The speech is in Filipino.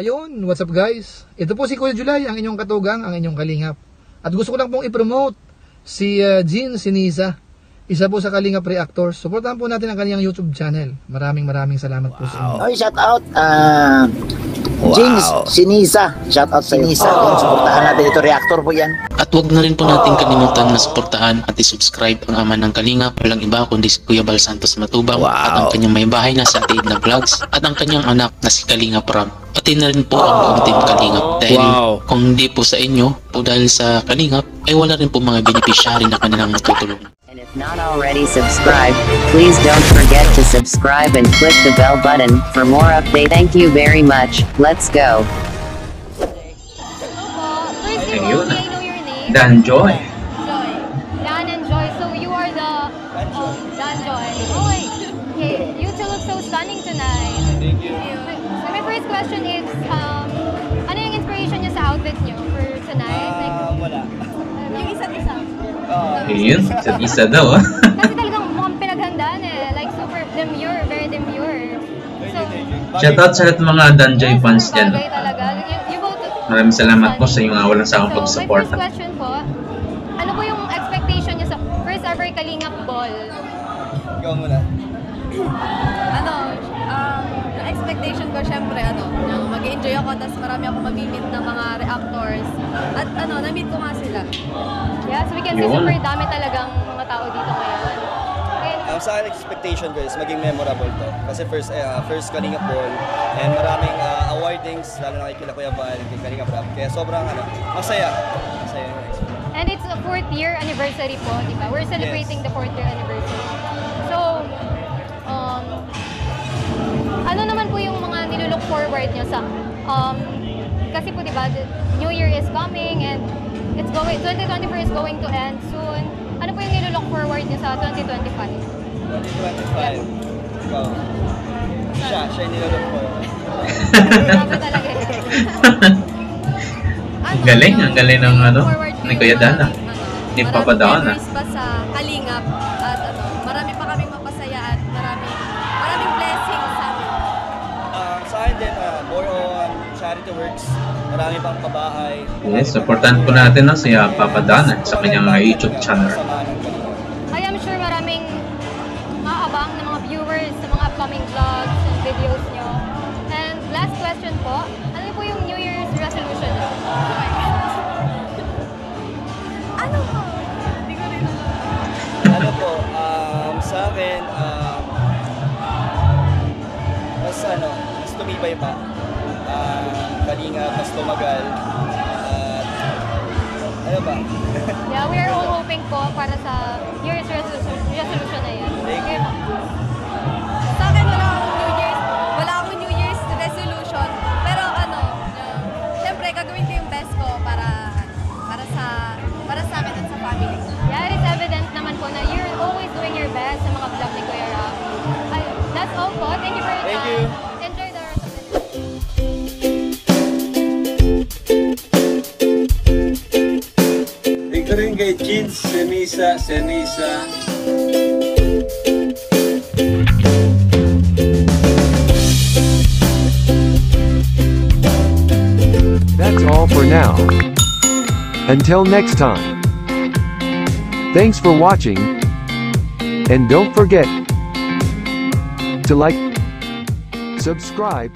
Ayun, what's up guys? Ito po si Kuya July, ang inyong katugang, ang inyong kalingap. At gusto ko lang pong i-promote si Jean Sinisa, isa po sa Kalingap Reactors. Supportahan po natin ang kanyang YouTube channel. Maraming salamat po sa inyo. Oy, shout out Jean Sinisa. Shout out sa Sinisa. Supportahan natin ito, reactor po yan. At huwag na rin po natin kalimutan na suportahan at i-subscribe ang ama ng Kalingap, walang iba kundi si Kuya Bal Santos Matubang, at ang kanyang may bahay na sa Ate Edna Vlogs, at ang kanyang anak na si Kalingap Rob. Pati na rin po ang buong team Kalingap, dahil kung hindi po sa inyo, po dahil sa Kalingap, ay wala rin po mga beneficiary na kanilang matutulungan. And if not already subscribed, please don't forget to subscribe and click the bell button for more updates. Thank you very much. Let's go. Ayun. Dan Joy. Dan and Joy. So you are the Dan Joy. Okay. You two look so stunning tonight. Thank you. So my first question is, ano yung inspiration niyo sa outfit niyo for tonight? Wala. Yung isa't isa. Ayun, sa isa daw. Kasi talagang mukhang pinaghandaan eh. Like super demure, very demure. So, Shoutout sa lahat ng mga Dan Joy fans dyan. bagay talaga. You both Maraming salamat po sa inyong walang sakang pag-support. So, my first question po, ano po yung expectation niyo sa first ever Kalingap Ball? Ikaw muna. Yung expectation ko syempre mag-enjoy ako, tapos marami ako mag-meet ng mga reactors. At na-meet ko nga sila. Yeah, so we can see super dami talagang mga tao dito ngayon. Sa akin, expectation ko is maging memorable to. Kasi first Kalingap Ball, and maraming awardings, lalo na kay Kuya Bal, kay Kalingap Rap. Kaya sobrang masaya. Masaya yung experience. And it's a 4th year anniversary po, di ba? We're celebrating the 4th year anniversary. So, ano naman po yung mga nilulook forward nyo sa, kasi po di ba, New Year is coming and 2024 is going to end soon. Ano po yung nilulook forward nyo sa 2025? 2025. Ikaw. Siya yung nilalok ko. Grabe talaga eh. Ang galing ng ni Kuya Dana. Ni Papa Dana. Memories pa sa Kalingap at marami pa kaming mapasaya at maraming blessings sa amin. Sa akin din, more on charity works. Marami pang pabahay. Yes, supportahan po natin si Papa Dana sa kanyang YouTube channel. I am sure maraming maabang ng mga viewers sa mga upcoming vlogs and videos nyo. And last question po, ano po yung New Year's resolution nyo? Ano po? Hindi ko rin sa akin, mas tumibay pa. Kalingap, mas tumagal. Ano ba? Yeah, we are all hoping po para sa New Year's resolution na yan. Thank you. Sa akin, wala akong New Year's resolution. Pero syempre gagawin ko yung best ko para sa akin at sa family. Yeah, it is evident naman po na you're always doing your best sa mga vlog ni Kuya Rob. That's all po. Thank you for your time. Thank you. Enjoy the rest of the day. Thank you rin kay Jean Sinisa. That's all for now. Until next time. Thanks for watching. And don't forget to like, subscribe,